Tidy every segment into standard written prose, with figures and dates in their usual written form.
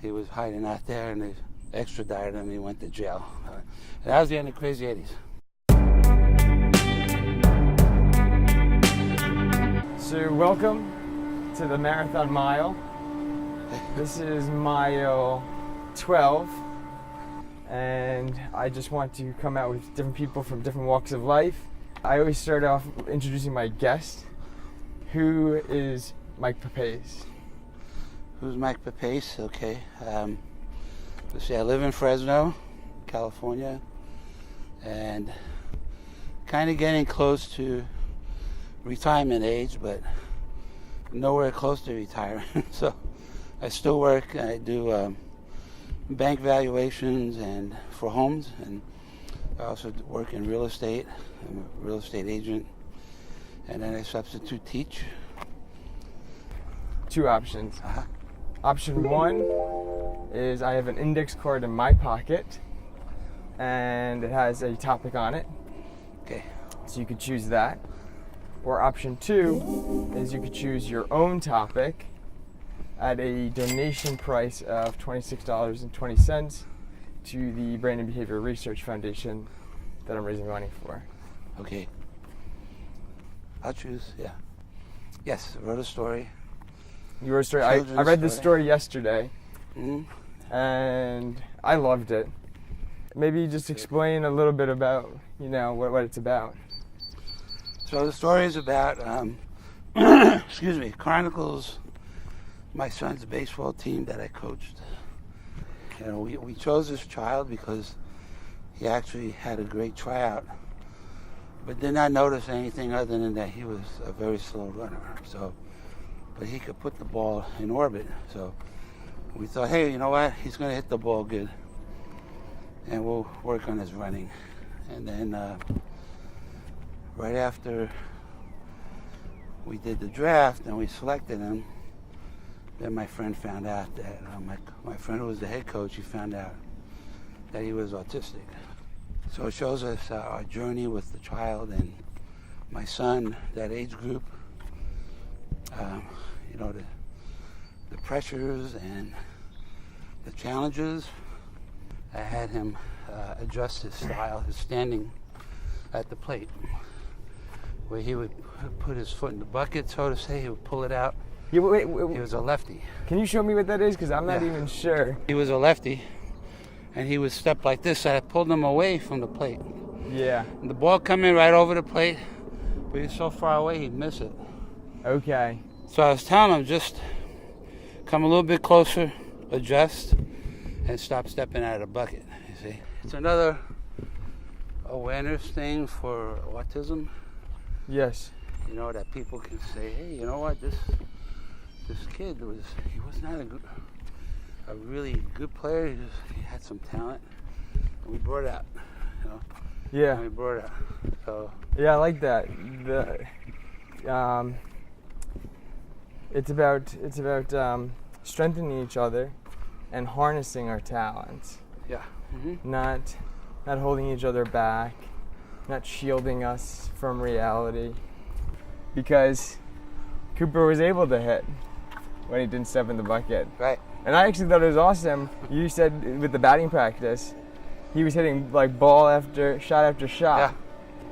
He was hiding out there, and they extradited him. He went to jail. That was the end of Crazy 80s. So welcome to the Marathon Mile. This is mile 12, and I just want to come out with different people from different walks of life. I always start off introducing my guest, who is Mike Papace. Who's Mike Papace? Okay. Let's see, I live in Fresno, California, and kind of getting close to retirement age, but nowhere close to retirement. So I still work. I do bank valuations and for homes, and I also work in real estate. I'm a real estate agent, and then I substitute teach. Two options. Option one is I have an index card in my pocket, and it has a topic on it. Okay. So you could choose that. Or option two is you could choose your own topic at a donation price of $26.20 to the Brain and Behavior Research Foundation that I'm raising money for. Okay. I'll choose, yeah. Yes, I wrote a story. You wrote a story? I read this story yesterday, and I loved it. Maybe just explain a little bit about, what it's about. So the story is about, chronicles my son's baseball team that I coached. We chose this child because he actually had a great tryout, but did not notice anything other than that he was a very slow runner. But he could put the ball in orbit. So we thought, hey, you know what? He's going to hit the ball good, and we'll work on his running. And then right after we did the draft and we selected him, then my friend found out that my friend who was the head coach, he found out that he was autistic. So it shows us our journey with the child and my son, that age group. The pressures and the challenges. I had him adjust his style, his standing at the plate, where he would put his foot in the bucket, so to say. He would pull it out. Wait. He was a lefty. Can you show me what that is? Because I'm not even sure. He was a lefty, and he would step like this. So I pulled him away from the plate. Yeah. And the ball come in right over the plate, but he was so far away he'd miss it. Okay. So I was telling him, just come a little bit closer, adjust, and stop stepping out of the bucket, you see. It's another awareness thing for autism. Yes. That people can say, hey, you know what, this kid was not a really good player. He had some talent. And we brought it out, Yeah. And we brought it out. So. Yeah, I like that. It's about strengthening each other and harnessing our talents. Yeah. Mm-hmm. Not holding each other back, not shielding us from reality. Because Cooper was able to hit when he didn't step in the bucket. Right. And I actually thought it was awesome. You said with the batting practice, he was hitting like ball after shot. Yeah.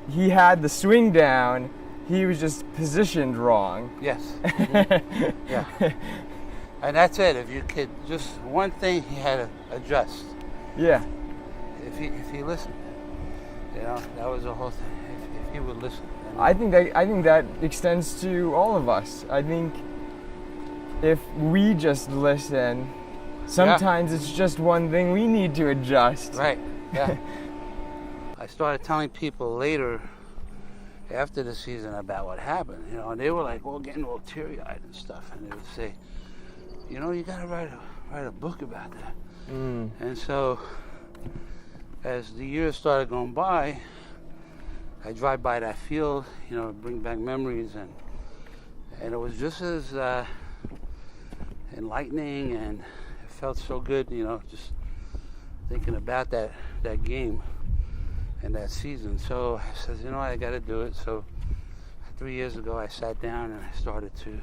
He had the swing down. He was just positioned wrong. Yes. Mm-hmm. Yeah. And that's it. If you could, just one thing he had to adjust. Yeah. If he listened, that was the whole thing. If he would listen. I think that extends to all of us. I think if we just listen, sometimes it's just one thing we need to adjust. Right. Yeah. I started telling people later, after the season, about what happened, and they were like, getting all teary-eyed and stuff, and they would say, you gotta write a book about that. And so, as the years started going by, I drive by that field, bring back memories, and it was just as enlightening, and it felt so good, just thinking about that game and that season. So I said, I got to do it. So 3 years ago, I sat down and I started to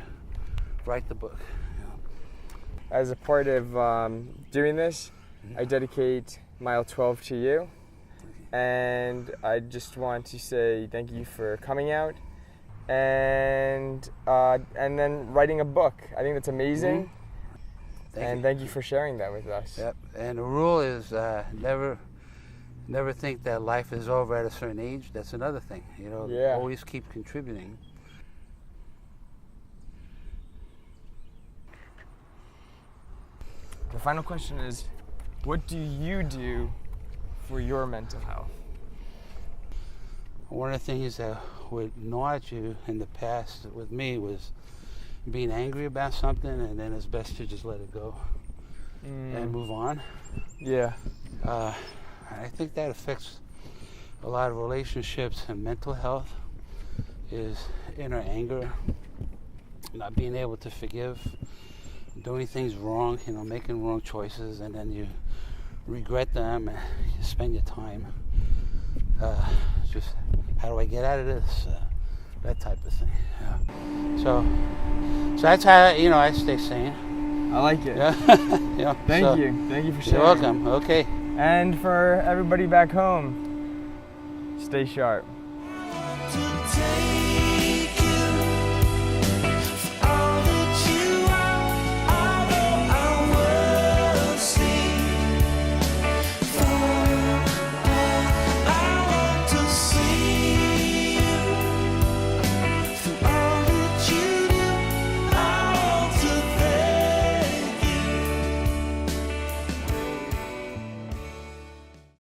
write the book. as a part of doing this, I dedicate mile 12 to you. And I just want to say thank you for coming out and then writing a book. I think that's amazing. Thank you for sharing that with us. Yep. And the rule is never think that life is over at a certain age. That's another thing. You know, always keep contributing. The final question is, what do you do for your mental health? One of the things that would gnaw at you in the past with me was being angry about something, and then it's best to just let it go and move on. Yeah. I think that affects a lot of relationships and mental health, is inner anger, not being able to forgive, doing things wrong, making wrong choices, and then you regret them and you spend your time just, how do I get out of this? That type of thing. Yeah. So that's how I stay sane. I like it. Yeah. Thank you for sharing. You're welcome. Okay. And for everybody back home, stay sharp. Today